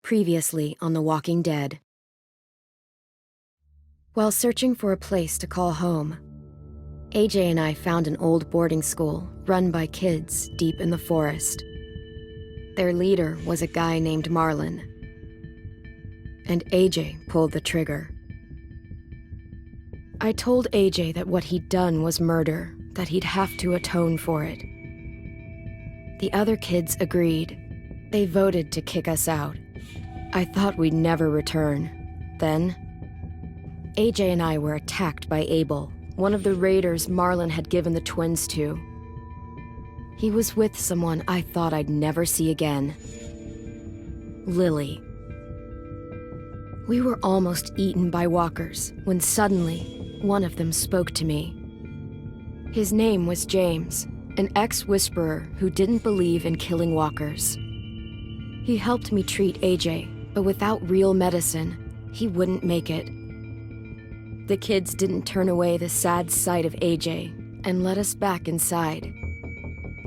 Previously on The Walking Dead. While searching for a place to call home, AJ and I found an old boarding school run by kids deep in the forest. Their leader was a guy named Marlon, and AJ pulled the trigger. I told AJ that what he'd done was murder, that he'd have to atone for it. The other kids agreed. They voted to kick us out. I thought we'd never return. Then, AJ and I were attacked by Abel, one of the raiders Marlon had given the twins to. He was with someone I thought I'd never see again. Lily. We were almost eaten by walkers when suddenly one of them spoke to me. His name was James, an ex-whisperer who didn't believe in killing walkers. He helped me treat AJ, but without real medicine, he wouldn't make it. The kids didn't turn away the sad sight of AJ and let us back inside.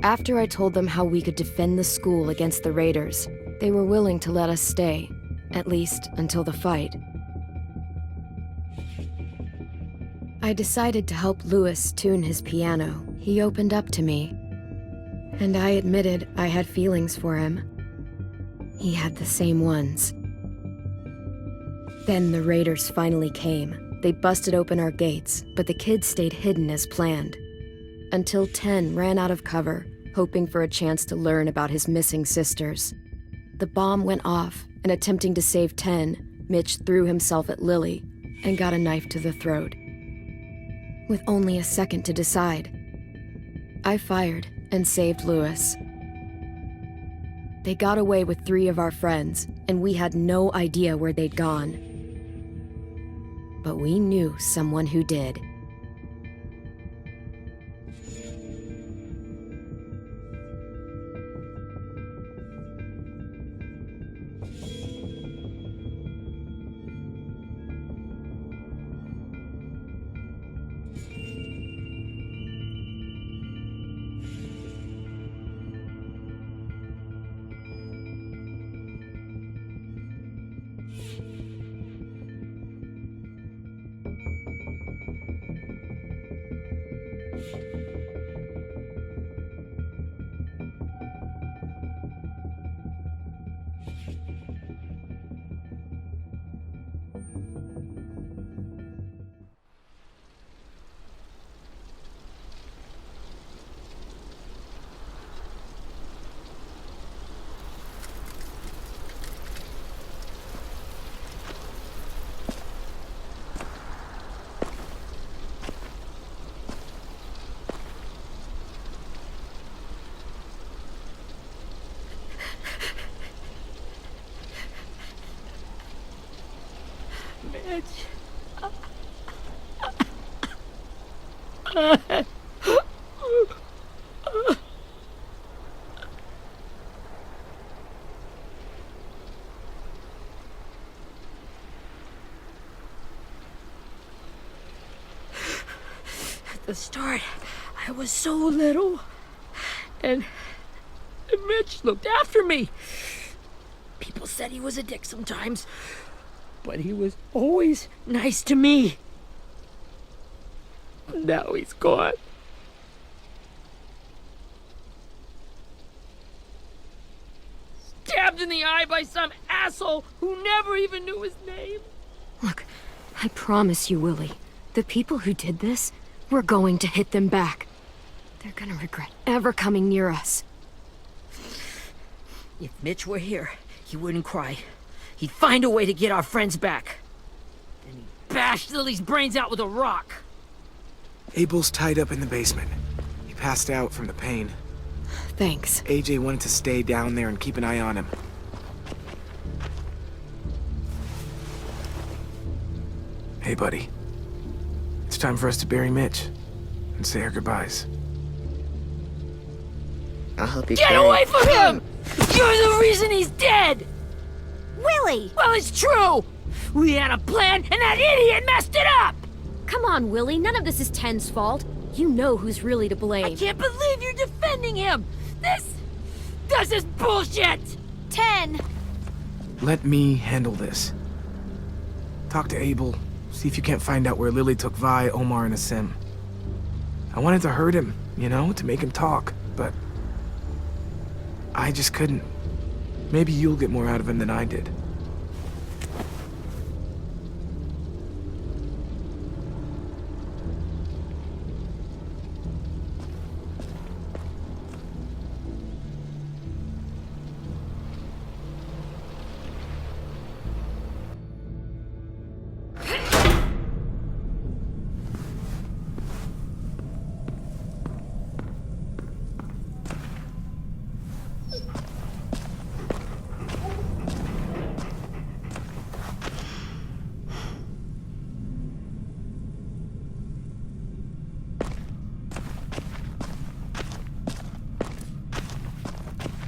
After I told them how we could defend the school against the raiders, they were willing to let us stay, at least until the fight. I decided to help Louis tune his piano. He opened up to me, and I admitted I had feelings for him. He had the same ones. Then the raiders finally came. They busted open our gates, but the kids stayed hidden as planned. Until 10 ran out of cover, hoping for a chance to learn about his missing sisters. The bomb went off, and attempting to save 10, Mitch threw himself at Lily and got a knife to the throat. With only a second to decide, I fired and saved Louis. They got away with 3 of our friends, and we had no idea where they'd gone. But we knew someone who did. At the start, I was so little, and Mitch looked after me. People said he was a dick sometimes, but he was always nice to me. Now he's gone. Stabbed in the eye by some asshole who never even knew his name. Look, I promise you, Willie, the people who did this, we're going to hit them back. They're gonna regret ever coming near us. If Mitch were here, he wouldn't cry. He'd find a way to get our friends back. Then he'd bash Lily's brains out with a rock. Abel's tied up in the basement. He passed out from the pain. Thanks. AJ wanted to stay down there and keep an eye on him. Hey, buddy. It's time for us to bury Mitch and say our goodbyes. I'll help you Get carry. away from him! You're the reason he's dead! Willie! Well, it's true! We had a plan, and that idiot messed it up! Come on, Willie, none of this is Ten's fault. You know who's really to blame. I can't believe you're defending him! This is bullshit! 10! let me handle this. Talk to Abel, see if you can't find out where Lily took Vi, Omar, and Asim. I wanted to hurt him, you know, to make him talk, but I just couldn't. Maybe you'll get more out of him than I did.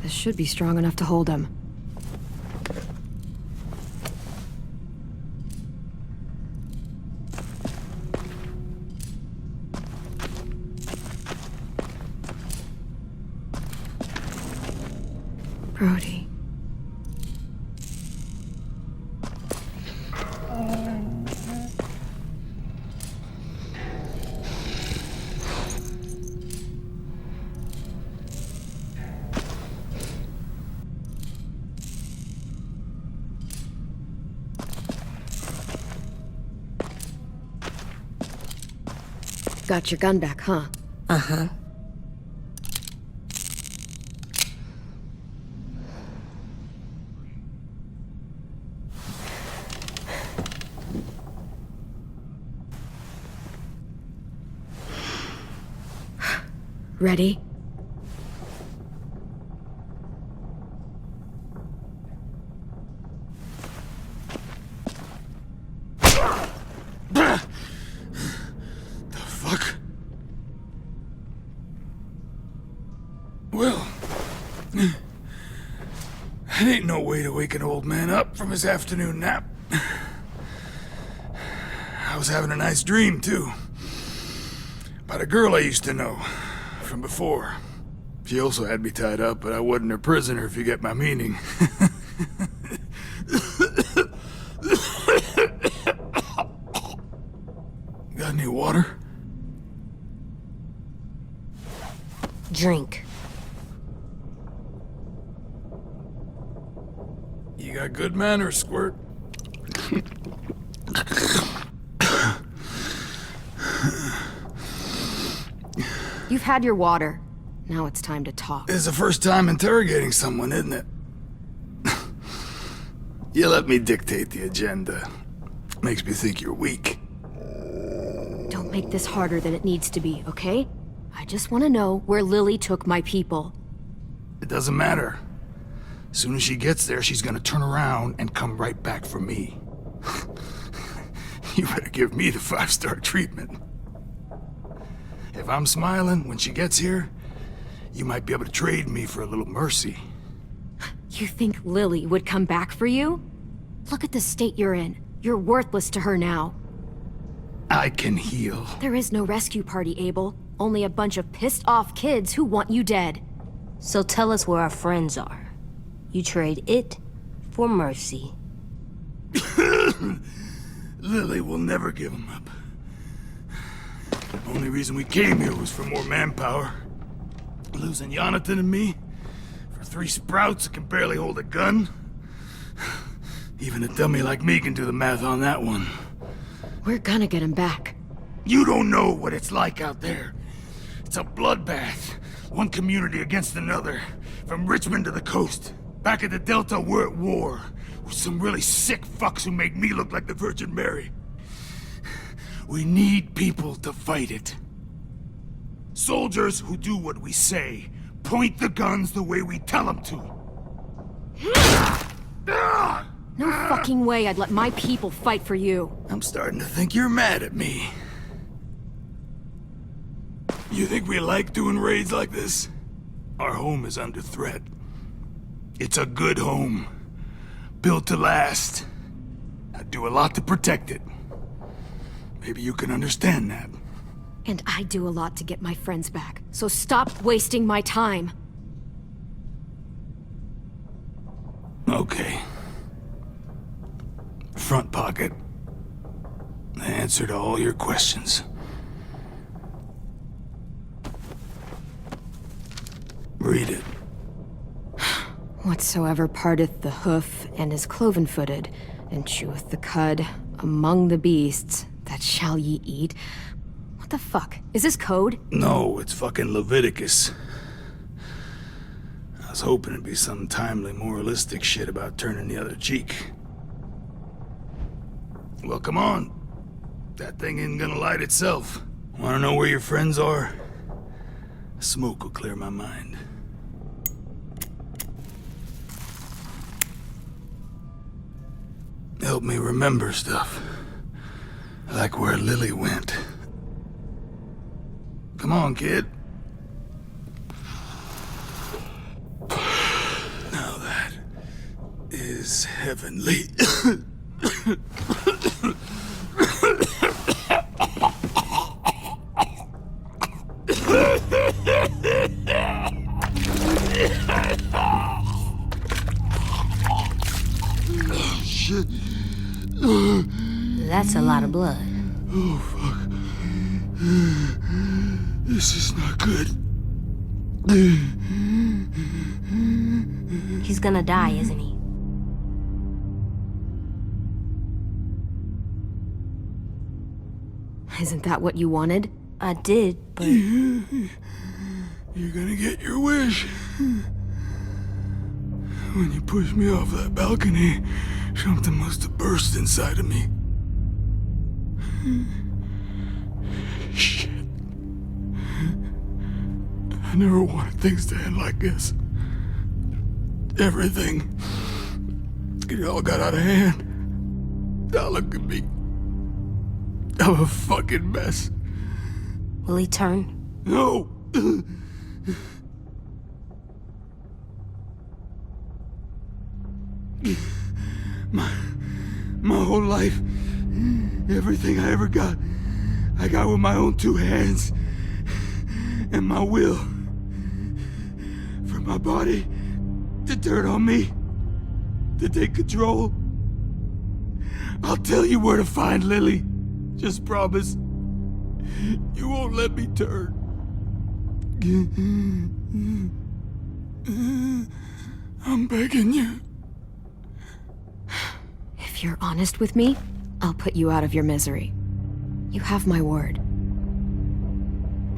This should be strong enough to hold him. Brody. Got your gun back, huh? Uh-huh. Ready? Well, that ain't no way to wake an old man up from his afternoon nap. I was having a nice dream, too. About a girl I used to know from before. She also had me tied up, but I wasn't her prisoner, if you get my meaning. Got any water? Drink. You got good manners, Squirt. You've had your water. Now it's time to talk. It's the first time interrogating someone, isn't it? You let me dictate the agenda. Makes me think you're weak. Don't make this harder than it needs to be, okay? I just want to know where Lily took my people. It doesn't matter. As soon as she gets there, she's gonna turn around and come right back for me. You better give me the 5-star treatment. If I'm smiling when she gets here, you might be able to trade me for a little mercy. You think Lily would come back for you? Look at the state you're in. You're worthless to her now. I can heal. There is no rescue party, Abel. Only a bunch of pissed-off kids who want you dead. So tell us where our friends are. You trade it for mercy. Lily will never give him up. The only reason we came here was for more manpower. Losing Jonathan and me for 3 sprouts that can barely hold a gun. Even a dummy like me can do the math on that one. We're gonna get him back. You don't know what it's like out there. It's a bloodbath. One community against another. From Richmond to the coast. Back at the Delta, we're at war. With some really sick fucks who make me look like the Virgin Mary. We need people to fight it. Soldiers who do what we say. Point the guns the way we tell them to. No fucking way I'd let my people fight for you. I'm starting to think you're mad at me. You think we like doing raids like this? Our home is under threat. It's a good home. Built to last. I do a lot to protect it. Maybe you can understand that. And I do a lot to get my friends back. So stop wasting my time. Okay. front pocket. The answer to all your questions. Read it. Whatsoever parteth the hoof and is cloven-footed, and cheweth the cud among the beasts, that shall ye eat. What the fuck? Is this code? No, it's fucking Leviticus. I was hoping it'd be some timely, moralistic shit about turning the other cheek. Well, come on. That thing ain't gonna light itself. Wanna know where your friends are? Smoke will clear my mind. Help me remember stuff. Like where Lily went. Come on, kid. Now that is heavenly. Shit. That's a lot of blood. Oh, fuck. This is not good. He's gonna die, isn't he? Isn't that what you wanted? I did, but... You're gonna get your wish. When you pushed me off that balcony, something must have burst inside of me. Shit. I never wanted things to end like this. Everything. It all got out of hand. Now look at me. I'm a fucking mess. Will he turn? No! My whole life, everything I ever got, I got with my own two hands and my will. For my body to turn on me, to take control. I'll tell you where to find Lily. Just promise. You won't let me turn. I'm begging you. If you're honest with me, I'll put you out of your misery. You have my word.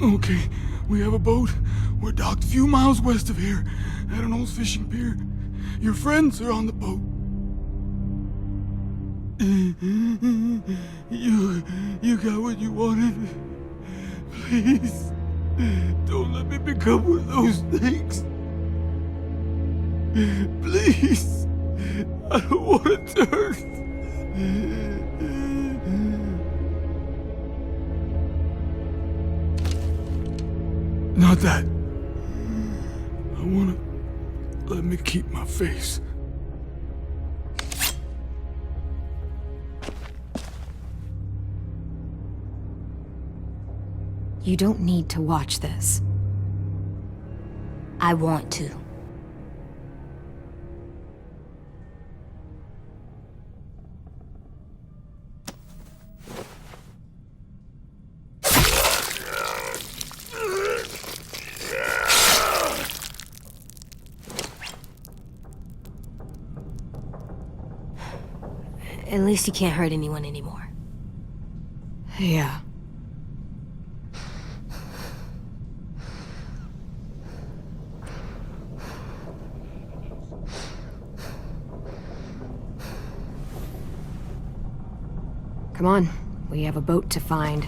Okay, we have a boat. We're docked a few miles west of here, at an old fishing pier. Your friends are on the boat. You got what you wanted. Please, don't let me become one of those things. Please, I don't want to turn. Not that. I want to let me keep my face. You don't need to watch this. I want to. At least he can't hurt anyone anymore. Yeah. Come on, we have a boat to find.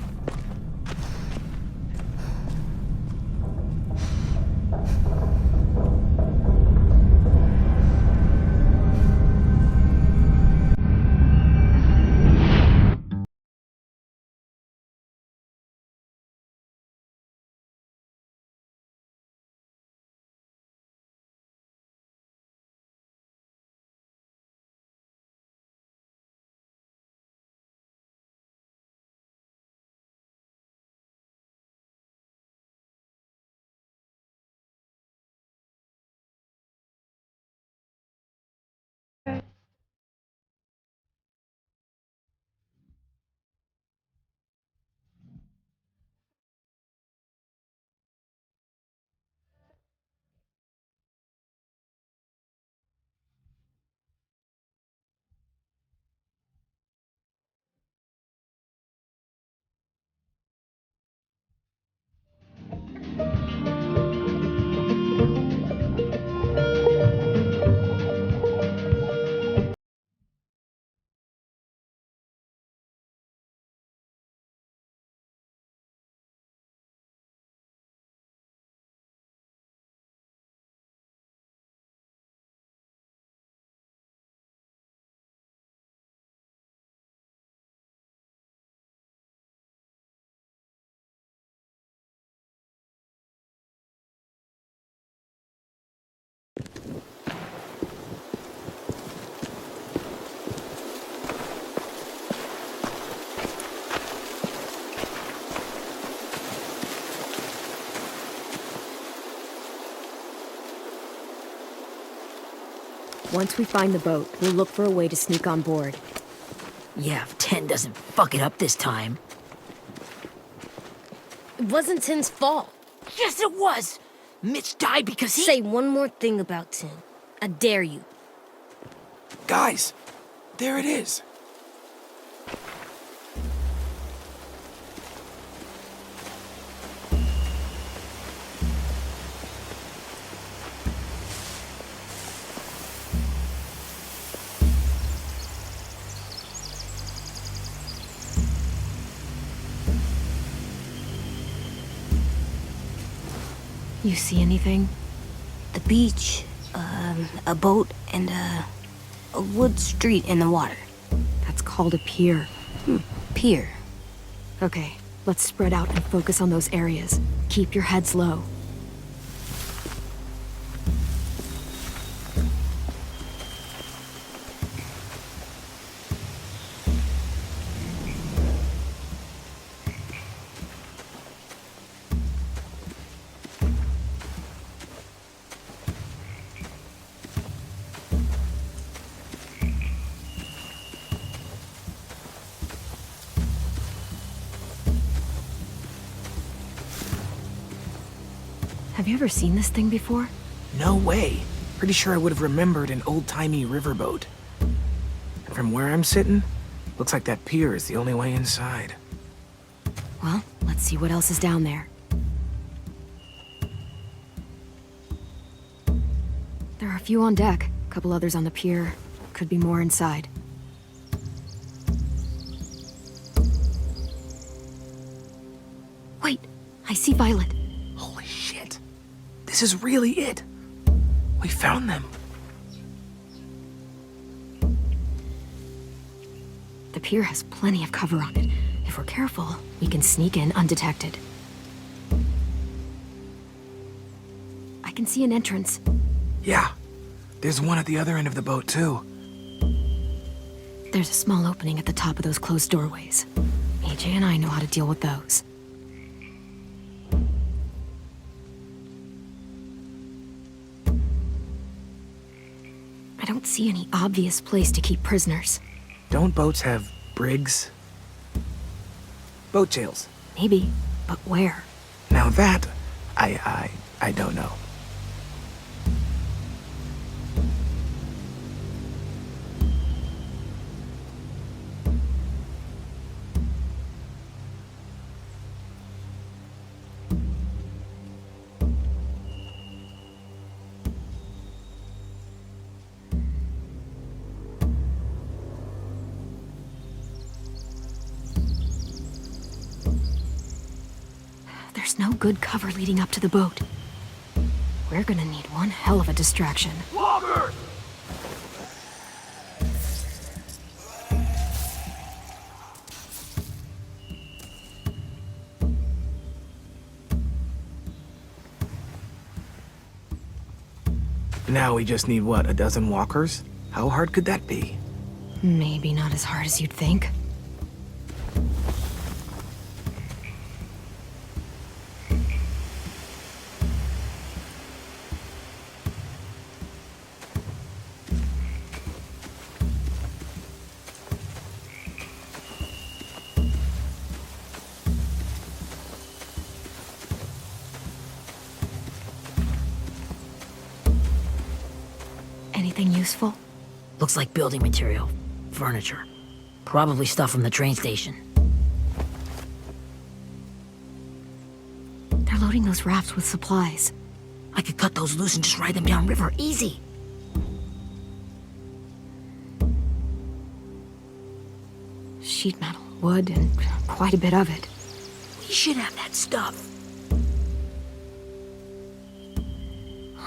Once we find the boat, we'll look for a way to sneak on board. Yeah, if 10 doesn't fuck it up this time. It wasn't Tin's fault. Yes, it was! Mitch died because he... Say one more thing about Tin. I dare you. Guys, there it is. You see anything? The beach, a boat, and a wood street in the water. That's called a pier. Pier. Okay, let's spread out and focus on those areas. Keep your heads low. Have you ever seen this thing before? No way. Pretty sure I would have remembered an old-timey riverboat. And from where I'm sitting, looks like that pier is the only way inside. Well, let's see what else is down there. There are a few on deck, a couple others on the pier. Could be more inside. Wait, I see Violet. Holy shit. This is really it. We found them. The pier has plenty of cover on it. If we're careful, we can sneak in undetected. I can see an entrance. Yeah. There's one at the other end of the boat, too. There's a small opening at the top of those closed doorways. AJ and I know how to deal with those. I don't see any obvious place to keep prisoners. Don't boats have brigs? Boat jails. Maybe, but where? Now that, I don't know. There's no good cover leading up to the boat. We're gonna need one hell of a distraction. Loggers! Now we just need, what, a dozen walkers? How hard could that be? Maybe not as hard as you'd think. Anything useful? Looks like building material. Furniture. Probably stuff from the train station. They're loading those rafts with supplies. I could cut those loose and just ride them downriver. Easy. Sheet metal, wood, and quite a bit of it. We should have that stuff.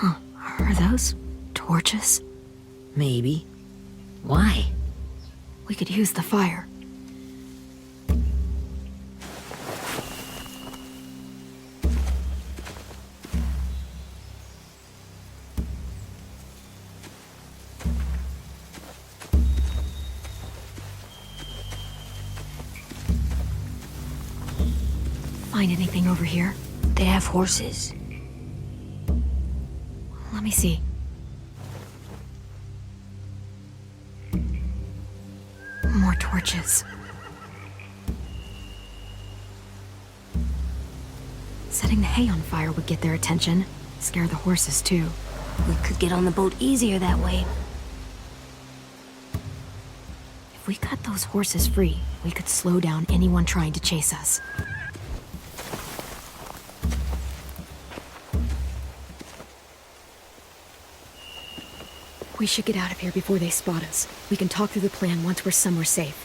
Are those torches? Maybe. Why? We could use the fire. Find anything over here? They have horses. Let me see. torches. Setting the hay on fire would get their attention. Scare the horses, too. We could get on the boat easier that way. If we cut those horses free, we could slow down anyone trying to chase us. We should get out of here before they spot us. We can talk through the plan once we're somewhere safe.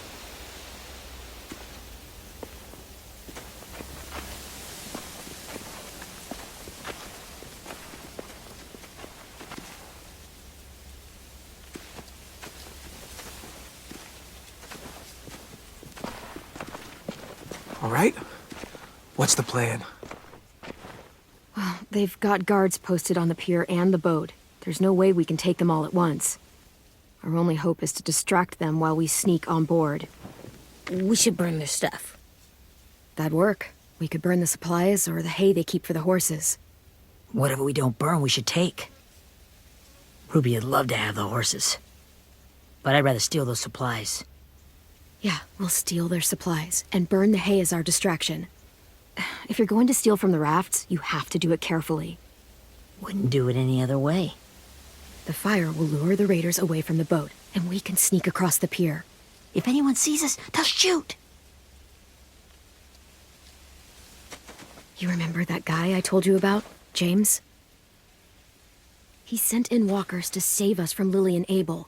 All right? What's the plan? Well, they've got guards posted on the pier and the boat. There's no way we can take them all at once. Our only hope is to distract them while we sneak on board. We should burn their stuff. That'd work. We could burn the supplies or the hay they keep for the horses. Whatever we don't burn, we should take. Ruby would love to have the horses. But I'd rather steal those supplies. Yeah, we'll steal their supplies and burn the hay as our distraction. If you're going to steal from the rafts, you have to do it carefully. Wouldn't do it any other way. The fire will lure the raiders away from the boat, and we can sneak across the pier. If anyone sees us, they'll shoot. You remember that guy I told you about, James? He sent in walkers to save us from Lily and Abel.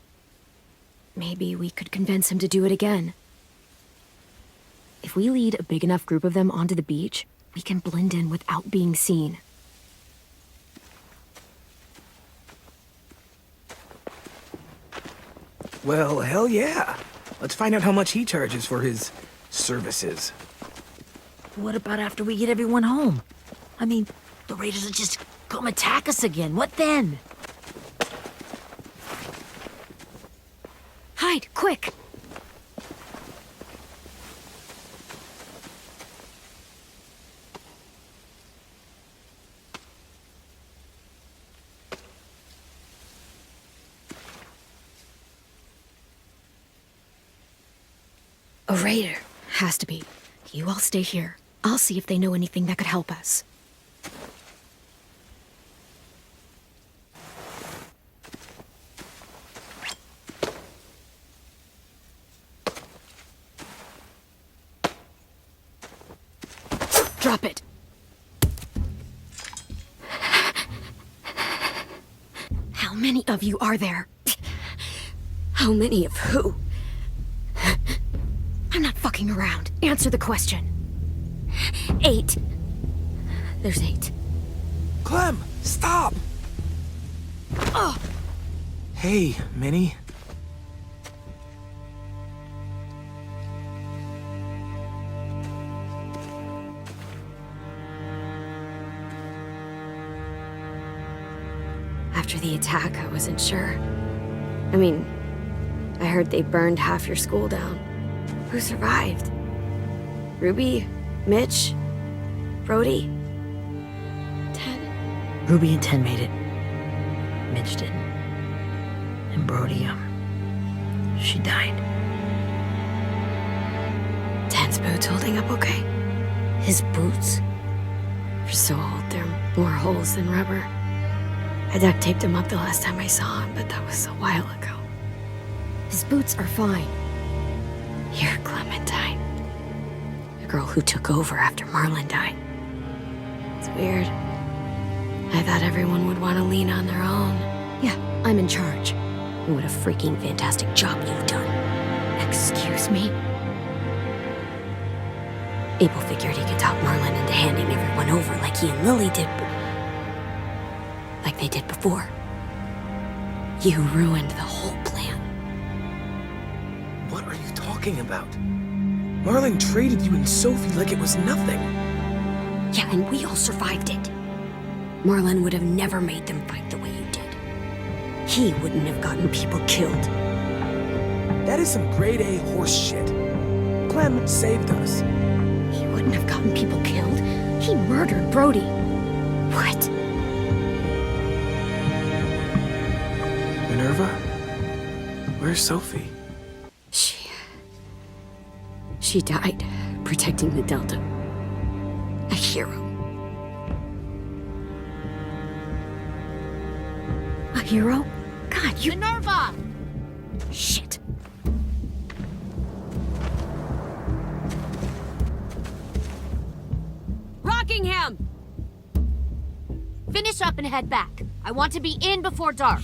Maybe we could convince him to do it again. If we lead a big enough group of them onto the beach, we can blend in without being seen. Well, hell yeah. Let's find out how much he charges for his services. What about after we get everyone home? I mean, the raiders will just come attack us again. What then? Hide, quick! A raider. Has to be. You all stay here. I'll see if they know anything that could help us. Drop it. How many of you are there? How many of who? I'm not fucking around. Answer the question. 8. There's 8. Clem, stop! Oh! Hey, Minnie. After the attack, I wasn't sure. I mean, I heard they burned half your school down. Who survived? Ruby? Mitch? Brody? 10? Ruby and 10 made it. Mitch didn't. And Brody, she died. 10's boots holding up okay? His boots? They're so old, there are more holes than rubber. I duct taped him up the last time I saw him, but that was a while ago. His boots are fine. You're Clementine. The girl who took over after Marlon died. It's weird. I thought everyone would want to lean on their own. Yeah, I'm in charge. What a freaking fantastic job you've done. Excuse me? Abel figured he could talk Marlon into handing everyone over like he and Lily did, like they did before. You ruined the whole plan. What are you talking about? Marlon traded you and Sophie like it was nothing. Yeah, and we all survived it. Marlon would have never made them fight the way you did. He wouldn't have gotten people killed. That is some grade A horse shit. Clem saved us. He wouldn't have gotten people killed. He murdered Brody. What? Minerva? Where's Sophie? She died protecting the Delta. A hero. A hero? God, you... Minerva! Shit. Rockingham! Finish up and head back. I want to be in before dark.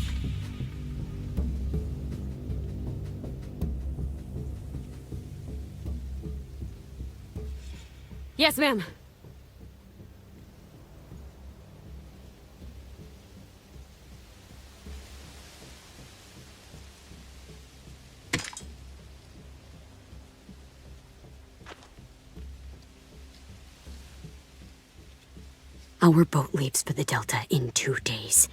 Yes, ma'am. Our boat leaves for the Delta in 2 days.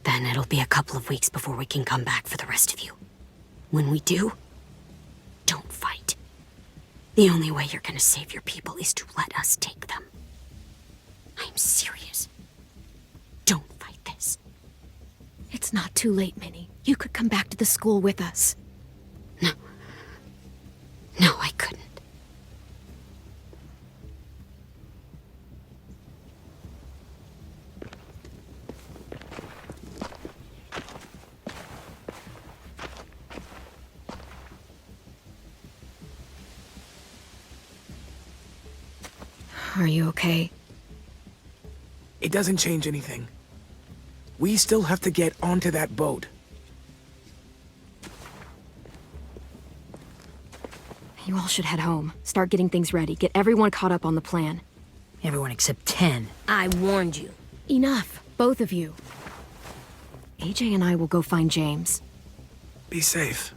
Then it'll be a couple of weeks before we can come back for the rest of you. When we do, don't fight. The only way you're gonna save your people is to let us take them. I'm serious. Don't fight this. It's not too late, Minnie. You could come back to the school with us. No. No, I couldn't. Are you okay? It doesn't change anything. We still have to get onto that boat. You all should head home. Start getting things ready. Get everyone caught up on the plan. Everyone except 10. I warned you. Enough, both of you. AJ and I will go find James. Be safe.